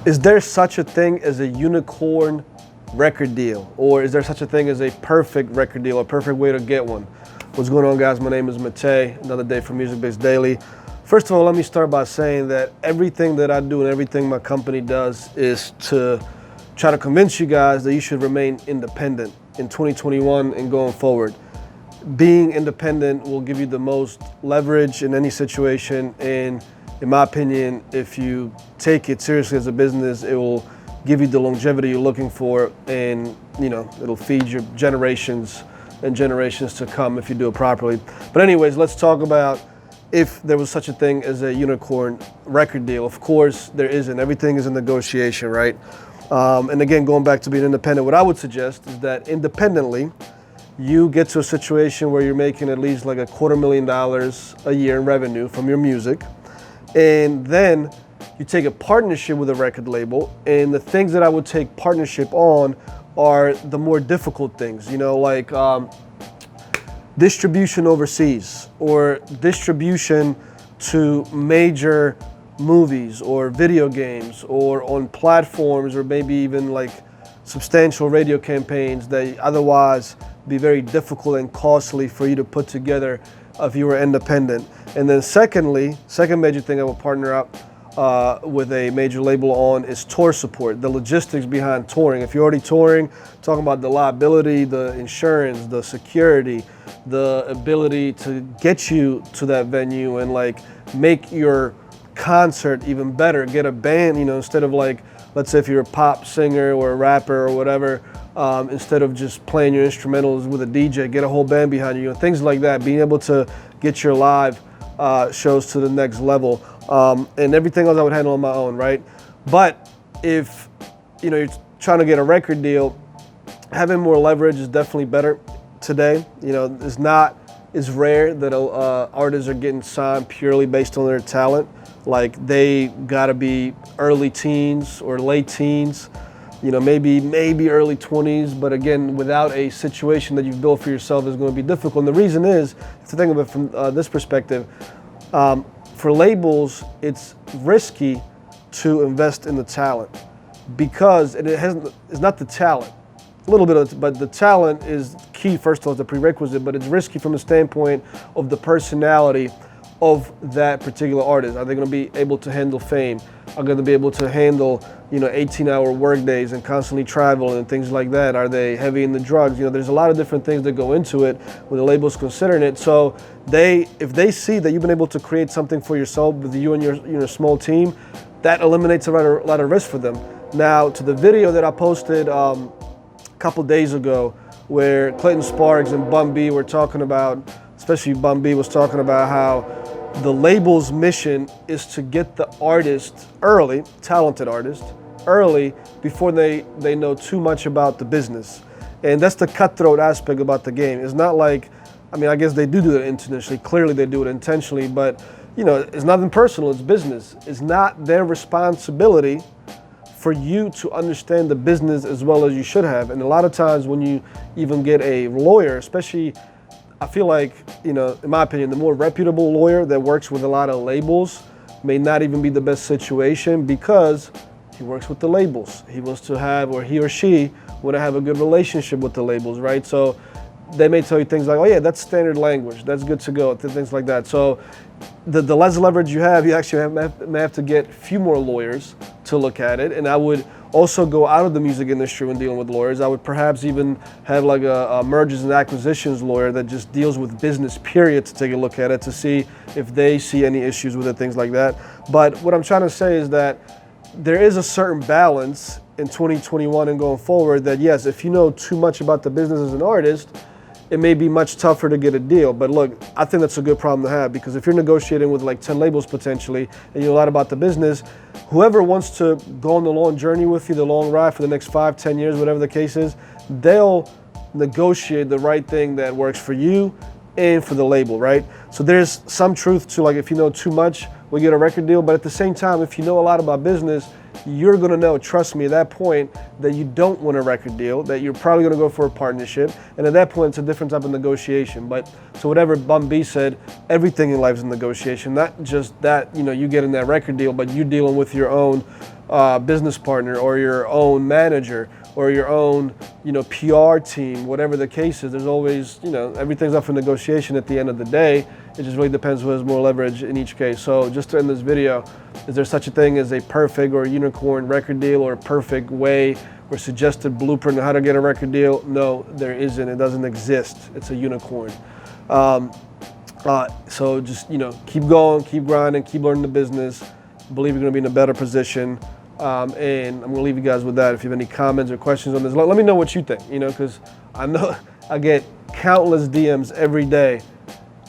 Is there such a thing as a unicorn record deal? Or is there such a thing as a perfect record deal, a perfect way to get one? What's going on, guys? My name is Matei, another day for Music Based Daily. First of all, let me start by saying that everything that I do and everything my company does is to try to convince you guys that you should remain independent in 2021 and going forward. Being independent will give you the most leverage in any situation, and in my opinion, if you take it seriously as a business, it will give you the longevity you're looking for, and it'll feed your generations and generations to come if you do it properly. But anyways, let's talk about if there was such a thing as a unicorn record deal. Of course, there isn't. Everything is a negotiation, right? And again, going back to being independent, what I would suggest is that independently, you get to a situation where you're making at least like $250,000 a year in revenue from your music. And then you take a partnership with a record label, and the things that I would take partnership on are the more difficult things, like distribution overseas, or distribution to major movies or video games, or on platforms, or maybe even like substantial radio campaigns that otherwise be very difficult and costly for you to put together if you were independent. And then secondly, second major thing I would partner up with a major label on is tour support, the logistics behind touring. If you're already touring, talking about the liability, the insurance, the security, the ability to get you to that venue and like make your concert even better, get a band, instead of like, let's say if you're a pop singer or a rapper or whatever, instead of just playing your instrumentals with a DJ, get a whole band behind you, things like that, being able to get your live shows to the next level, and everything else I would handle on my own, right? But if you're trying to get a record deal, having more leverage is definitely better today. It's rare that artists are getting signed purely based on their talent. Like they gotta be early teens or late teens, maybe early 20s, but again, without a situation that you've built for yourself is going to be difficult. And the reason is, to think of it from this perspective, for labels, it's risky to invest in the talent because it's not the talent. A little bit but the talent is key, first of all, it's a prerequisite, but it's risky from the standpoint of the personality of that particular artist. Are they going to be able to handle fame? Are they going to be able to handle 18-hour work days and constantly travel and things like that? Are they heavy in the drugs? There's a lot of different things that go into it when the label's considering it. So if they see that you've been able to create something for yourself with you and your small team, that eliminates a lot of risk for them. Now, to the video that I posted a couple days ago, where Clayton Sparks and Bun B were talking about, especially Bun B was talking about how the label's mission is to get the artist early, talented artist, early before they know too much about the business. And that's the cutthroat aspect about the game. It's not like, I guess they do that intentionally. Clearly they do it intentionally, but it's nothing personal, it's business. It's not their responsibility for you to understand the business as well as you should have. And a lot of times when you even get a lawyer, especially, I feel like, in my opinion, the more reputable lawyer that works with a lot of labels may not even be the best situation because he works with the labels. He wants to have, or he or she want to have a good relationship with the labels, right? So they may tell you things like, oh yeah, that's standard language, that's good to go, things like that. So the less leverage you have, you actually may have to get a few more lawyers to look at it. And I would also go out of the music industry when dealing with lawyers. I would perhaps even have like a mergers and acquisitions lawyer that just deals with business, period, to take a look at it to see if they see any issues with it, things like that. But what I'm trying to say is that there is a certain balance in 2021 and going forward that, yes, if you know too much about the business as an artist, it may be much tougher to get a deal. But look, I think that's a good problem to have, because if you're negotiating with like 10 labels potentially and you know a lot about the business, whoever wants to go on the long journey with you, the long ride for the next 5, 10 years, whatever the case is, they'll negotiate the right thing that works for you and for the label, right? So there's some truth to, like, if you know too much, we'll get a record deal. But at the same time, if you know a lot about business, you're gonna know, trust me, at that point, that you don't want a record deal, that you're probably gonna go for a partnership. And at that point, it's a different type of negotiation. But so whatever Bum B said, everything in life is a negotiation, not just that, you getting that record deal, but you dealing with your own business partner or your own manager or your own, PR team, whatever the case is. There's always, everything's up for negotiation at the end of the day. It just really depends who has more leverage in each case. So just to end this video, is there such a thing as a perfect or unicorn record deal or a perfect way or suggested blueprint on how to get a record deal? No, there isn't. It doesn't exist. It's a unicorn. So just, keep going, keep grinding, keep learning the business. Believe you're going to be in a better position. And I'm going to leave you guys with that. If you have any comments or questions on this, let me know what you think, because I know I get countless DMs every day,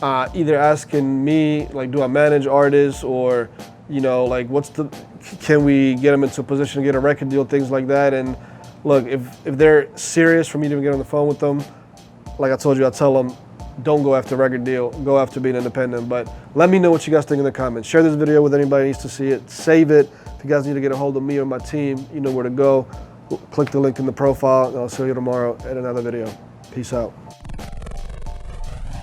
either asking me, like, do I manage artists, or, like, can we get them into a position to get a record deal, things like that. And look, if they're serious for me to even get on the phone with them, like I told you, I tell them, don't go after a record deal, go after being independent. But let me know what you guys think in the comments. Share this video with anybody who needs to see it. Save it. If you guys need to get a hold of me or my team, you know where to go. Click the link in the profile, and I'll see you tomorrow at another video. Peace out.